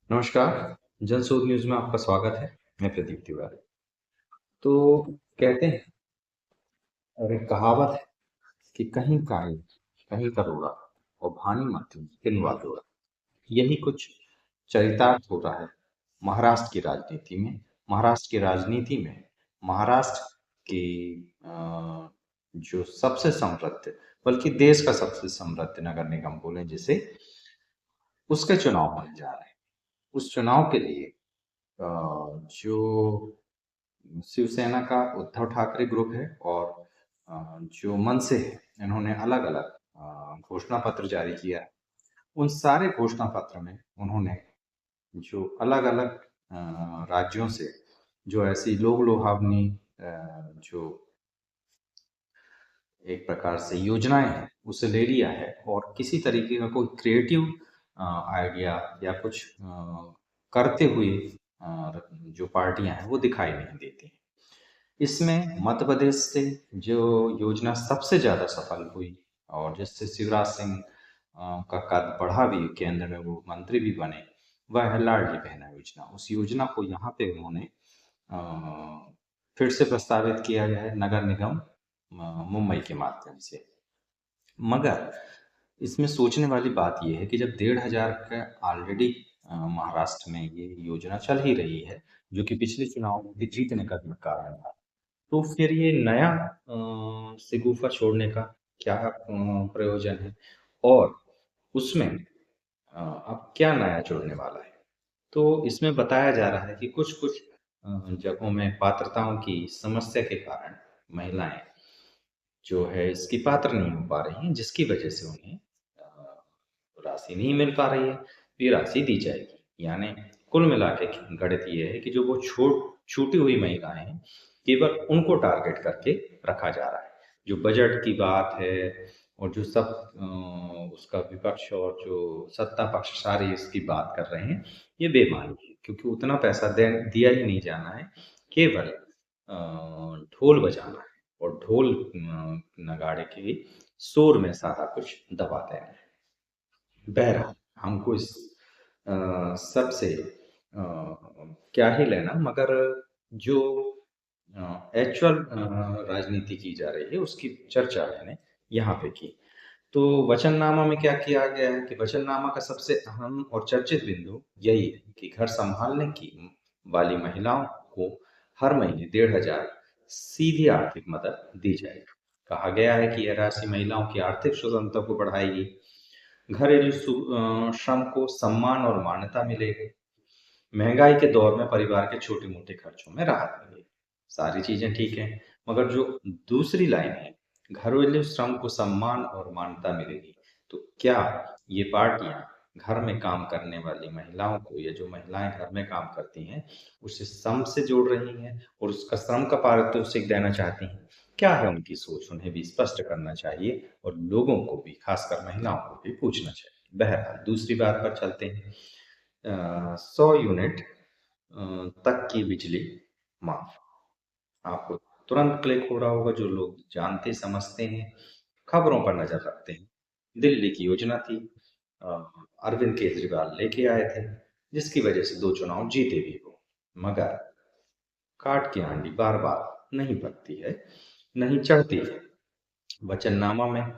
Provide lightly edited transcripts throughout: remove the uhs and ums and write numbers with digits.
नमस्कार, जनशोध न्यूज़ में आपका स्वागत है। मैं प्रदीप तिवारी। तो कहते हैं और एक कहावत है कि कहीं काई, कहीं करोड़ा और भानी मती तिनवा तोड़ा। यही कुछ चरितार्थ हो रहा है महाराष्ट्र की राजनीति में। महाराष्ट्र की राजनीति में महाराष्ट्र की जो सबसे समृद्ध, बल्कि देश का सबसे समृद्ध नगर निगम बोलें जिसे, उसके चुनाव होने जा रहे हैं। उस चुनाव के लिए जो शिवसेना का उद्धव ठाकरे ग्रुप है और जो मनसे है, इन्होंने अलग अलग घोषणा पत्र जारी किया है। उन सारे घोषणा पत्र में उन्होंने जो अलग अलग राज्यों से जो ऐसी लोक लुभावनी जो एक प्रकार से योजनाएं हैं उसे ले लिया है और किसी तरीके का कोई क्रिएटिव आइडिया या कुछ करते हुए जो पार्टियां हैं वो दिखाई नहीं देती। इसमें मध्य प्रदेश से जो योजना सबसे ज़्यादा सफल हुई और जिससे शिवराज सिंह का कद बढ़ा भी, केंद्र में वो मंत्री भी बने, वह है लाडली बहना योजना। उस योजना को यहाँ पे उन्होंने फिर से प्रस्तावित किया गया है नगर निगम मुंबई के माध्यम से। मगर इसमें सोचने वाली बात यह है कि जब 1,500 का ऑलरेडी महाराष्ट्र में ये योजना चल ही रही है, जो कि पिछले चुनाव में भी जीतने का भी कारण था, तो फिर ये नया शगुफा छोड़ने का क्या प्रयोजन है और उसमें अब क्या नया जुड़ने वाला है। तो इसमें बताया जा रहा है कि कुछ-कुछ जगहों में पात्रताओं की समस्या के कारण महिलाएँ जो है इसकी पात्र नहीं हो पा रही हैं, जिसकी वजह से उन्हें राशि नहीं मिल पा रही है, ये राशि दी जाएगी। यानी कुल मिला के गणित ये है कि जो वो छूटी हुई महिलाएँ हैं, केवल उनको टारगेट करके रखा जा रहा है। जो बजट की बात है और जो सब उसका विपक्ष और जो सत्ता पक्ष सारे इसकी बात कर रहे हैं, ये बेमानी है क्योंकि उतना पैसा दिया ही नहीं जाना है, केवल ढोल बजाना है और ढोल नगाड़े के शोर में सारा कुछ दबा देना है। बहरहाल हमको इस सबसे क्या ही लेना, मगर जो एक्चुअल राजनीति की जा रही है उसकी चर्चा मैंने यहाँ पे की। तो वचननामा में क्या किया गया है कि वचननामा का सबसे अहम और चर्चित बिंदु यही है कि घर संभालने की वाली महिलाओं को हर महीने 1,500 सीधी आर्थिक मदद दी जाएगी। कहा गया है कि यह राशि महिलाओं की आर्थिक स्वतंत्रता को बढ़ाएगी, घरेलू श्रम को सम्मान और मान्यता मिलेगी, महंगाई के दौर में परिवार के छोटे-मोटे खर्चों में राहत मिलेगी। सारी चीजें ठीक हैं, मगर जो दूसरी लाइन है, घरेलू श्रम को सम्मान और मान्यता मिलेगी, तो क्या ये पार्टियां घर में काम करने वाली महिलाओं को या जो महिलाएं घर में काम करती हैं, उसे श्रम से जोड़ रही हैं और उसका श्रम का पारितोषिक देना चाहती हैं? क्या है उनकी सोच? उन्हें भी स्पष्ट करना चाहिए और लोगों को भी, खासकर महिलाओं को भी पूछना चाहिए। बहरहाल दूसरी बात पर चलते हैं। 100 यूनिट तक की बिजली माफ। आपको तुरंत क्लिक हो रहा होगा, जो लोग जानते समझते हैं, खबरों पर नजर रखते हैं। दिल्ली की योजना थी, अ, अरविंद केजरीवाल लेके आए थे, जिसकी वजह से 2 चुनाव जीते भी वो। मगर काठ की हांडी बार बार नहीं पकती है, नहीं चढ़ती है। वचननामा में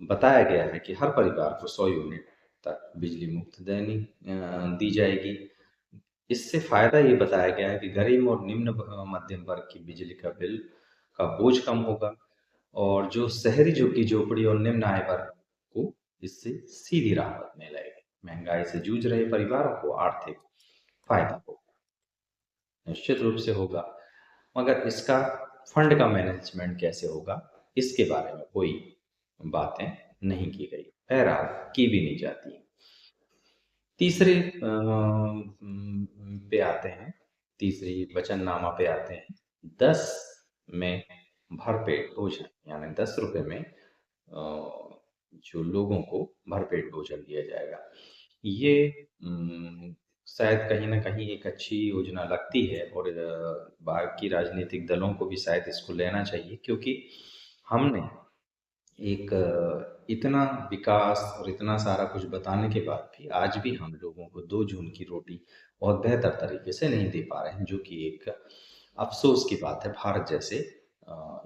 बताया गया है कि हर परिवार को 100 यूनिट तक बिजली मुफ्त दी जाएगी। इससे फायदा ये बताया गया है कि गरीब और निम्न मध्यम वर्ग की बिजली का बिल का बोझ कम होगा और जो शहरी झुग्गी झोपड़ी और निम्न आय वर्ग को इससे सीधी राहत मिलेगी। महंगाई से जूझ रहे परिवारों को आर्थिक फायदा होगा, निश्चित रूप से होगा। मगर इसका फंड का मैनेजमेंट कैसे होगा, इसके बारे में कोई बातें नहीं की गई, बहरहाल की भी नहीं जाती। तीसरे पे आते हैं, तीसरी वचननामा पे आते हैं। 10 में भरपेट भोजन, यानी 10 रुपए में जो लोगों को भरपेट भोजन दिया जाएगा। ये शायद कहीं न कहीं एक अच्छी योजना लगती है और बाकी राजनीतिक दलों को भी शायद इसको लेना चाहिए, क्योंकि हमने एक इतना विकास और इतना सारा कुछ बताने के बाद भी आज भी हम लोगों को 2 जून की रोटी बहुत बेहतर तरीके से नहीं दे पा रहे हैं, जो कि एक अफ़सोस की बात है भारत जैसे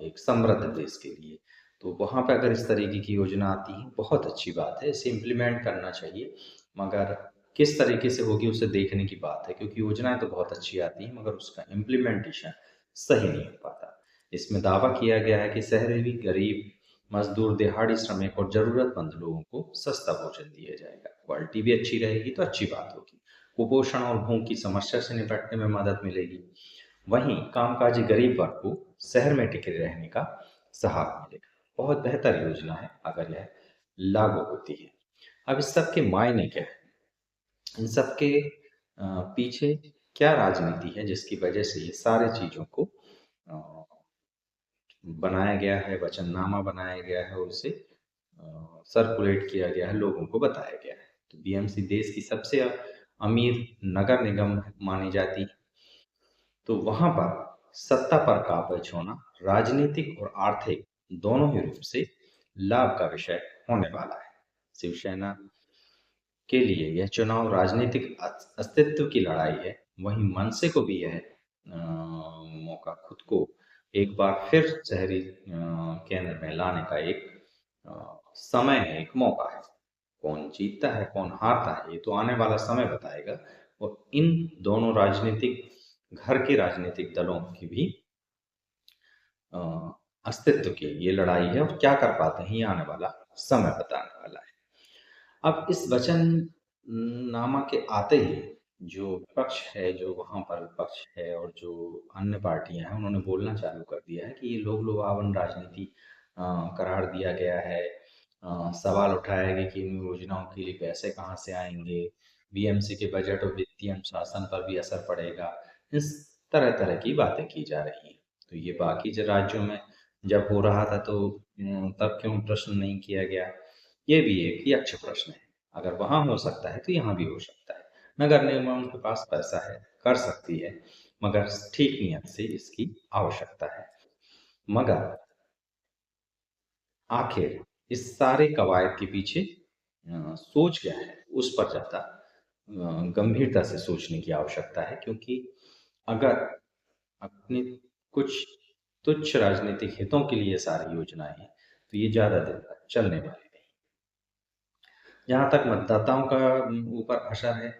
एक समृद्ध देश के लिए। तो वहाँ पे अगर इस तरीके की योजना आती है, बहुत अच्छी बात है, इसे इम्प्लीमेंट करना चाहिए। मगर किस तरीके से होगी उसे देखने की बात है, क्योंकि योजनाएँ तो बहुत अच्छी आती हैं मगर उसका इम्प्लीमेंटेशन सही नहीं हो पाता। इसमें दावा किया गया है कि शहरी गरीब मजदूर, दिहाड़ी श्रमिक और ज़रूरतमंद लोगों को सस्ता भोजन दिया जाएगा। क्वालिटी भी अच्छी रहेगी तो अच्छी बात होगी। कुपोषण और भूख की समस्या से निपटने में मदद मिलेगी। वहीं कामकाजी गरीब वर्ग को शहर में टिके रहने का सहारा मिलेगा। बहुत बेहतर योजना है अगर यह लागू होती है। अब इस सब के मायने क्या है? इन सब के पीछे क्या राजनीति है जिसकी वजह से ये सारी चीज़ों को अ, बनाया गया है, वचननामा बनाया गया है, उसे सर्कुलेट किया गया है, लोगों को बताया गया है। तो बीएमसी देश की सबसे अमीर नगर निगम मानी जाती है। तो वहाँ पर सत्ता पर काबज होना राजनीतिक और आर्थिक दोनों ही रूप से लाभ का विषय होने वाला है। शिवसेना के लिए यह चुनाव राजनीतिक अस्तित्व की लड़ाई है। वहीं मनसे को भी यह मौका खुद को एक बार फिर शहरी केंद्र में लाने का एक समय है, एक मौका है। कौन जीतता है, कौन हारता है, ये तो आने वाला समय बताएगा। और इन दोनों राजनीतिक घर के राजनीतिक दलों की भी अ, अस्तित्व की ये लड़ाई है और क्या कर पाते हैं ये आने वाला समय बताने वाला है। अब इस वचननामा के आते ही जो विपक्ष है, जो वहाँ पर विपक्ष है और जो अन्य पार्टियाँ हैं, उन्होंने बोलना चालू कर दिया है कि ये लोग लुभावन राजनीति करार दिया गया है। सवाल उठाया गया कि इन योजनाओं के लिए पैसे कहाँ से आएँगे? बीएमसी के बजट और वित्तीय अनुशासन पर भी असर पड़ेगा। इस तरह-तरह की बातें की जा रही हैं। तो ये बाकी राज्यों में जब हो रहा था तो तब क्यों प्रश्न नहीं किया गया? ये भी एक यक्ष प्रश्न है। अगर वहाँ हो सकता है तो यहाँ भी हो सकता है। नगर निगम के पास पैसा है, कर सकती है, मगर ठीक नियत से इसकी आवश्यकता है। मगर आखिर इस सारे कवायद के पीछे सोच क्या है, उस पर ज़्यादा गंभीरता से सोचने की आवश्यकता है, क्योंकि अगर अपने कुछ तुच्छ राजनीतिक हितों के लिए सारी योजनाएँ हैं, तो ये ज़्यादा दिन तक चलने वाली नहीं। जहाँ तक मतदाताओं का ऊपर असर है,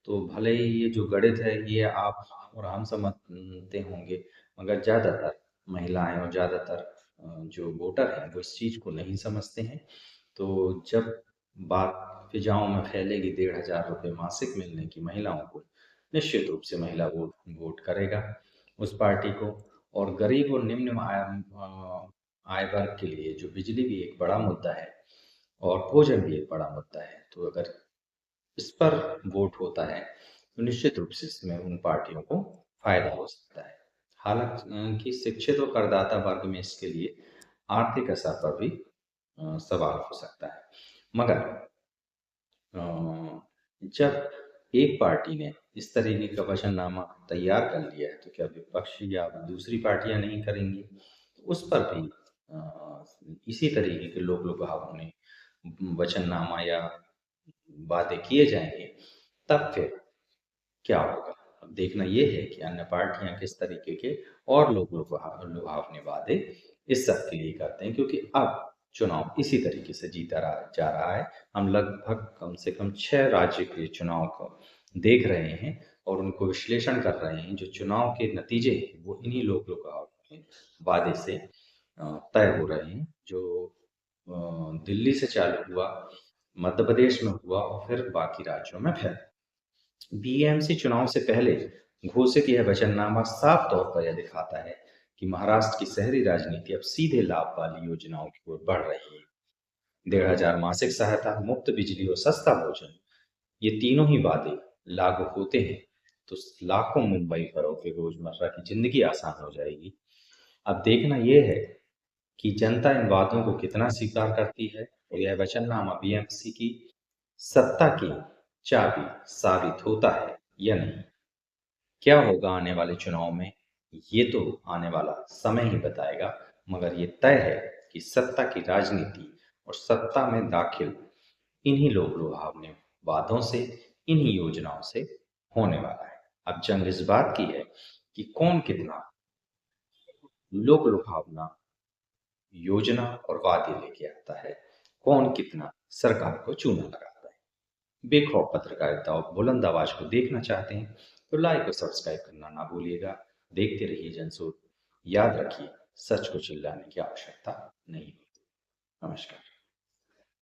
तो भले ही ये जो गणित है, ये आप और हम समझते होंगे, मगर ज़्यादातर महिलाएँ और ज़्यादातर जो वोटर हैं, वो इस चीज़ को नहीं समझते हैं। तो जब बात फिज़ाओं में फैलेगी 1,500 रुपए मासिक मिलने की महिलाओं को, निश्चित रूप से महिला वोट वोट करेगा उस पार्टी को। और गरीब और निम्न आय वर्ग के लिए जो बिजली भी एक बड़ा मुद्दा है और भोजन भी एक बड़ा मुद्दा है। तो अगर इस पर वोट होता है, तो निश्चित रूप से इसमें उन पार्टियों को फ़ायदा हो सकता है। हालाँकि शिक्षित और करदाता वर्ग में इसके लिए आर्थिक असर पर भी सवाल हो सकता है। मगर जब एक पार्टी ने इस तरीके का वचननामा तैयार कर लिया है, तो क्या विपक्ष या दूसरी पार्टियाँ नहीं करेंगी? उस पर भी इसी तरीके के लोक-लुभावने वचननामा या वादे किए जाएँगे, तब फिर क्या होगा? अब देखना ये है कि अन्य पार्टियाँ किस तरीके के और लुभावने वादे इस सब के लिए करते हैं, क्योंकि अब चुनाव इसी तरीके से जीता रहा जा रहा है। हम लगभग कम से कम 6 राज्य के चुनाव को देख रहे हैं और उनको विश्लेषण कर रहे हैं। जो चुनाव के नतीजे हैं, वो इन्हीं लोक-लुभावने वादे से तय हो रहे हैं। जो दिल्ली से चालू हुआ, मध्य प्रदेश में हुआ और फिर बाकी राज्यों में फैला। बीएमसी चुनाव से पहले घोषित यह वचननामा साफ तौर पर यह दिखाता है कि महाराष्ट्र की शहरी राजनीति अब सीधे लाभ वाली योजनाओं की ओर बढ़ रही है। 1,500 मासिक सहायता, मुफ्त बिजली और सस्ता भोजन, ये तीनों ही वादे लागू होते हैं तो लाखों मुंबई घरों के रोजमर्रा की जिंदगी आसान हो जाएगी। अब देखना यह है कि जनता इन वादों को कितना स्वीकार करती है और यह वचननामा बीएमसी की सत्ता की चाबी साबित होता है या नहीं। क्या होगा आने वाले चुनाव में, ये तो आने वाला समय ही बताएगा, मगर ये तय है कि सत्ता की राजनीति और सत्ता में दाखिल इन्हीं लोक लुभावने वादों से, इन्हीं योजनाओं से होने वाला है। अब जंग इस बात की है कि कौन कितना लोक लुभावना योजना और वादे लेके आता है, कौन कितना सरकार को चूना लगाता है। बेखौफ पत्रकारिता और बुलंद आवाज को देखना चाहते हैं तो लाइक और सब्सक्राइब करना ना भूलिएगा। देखते रहिए जनसुर। याद रखिए, सच को चिल्लाने की आवश्यकता नहीं होती। नमस्कार।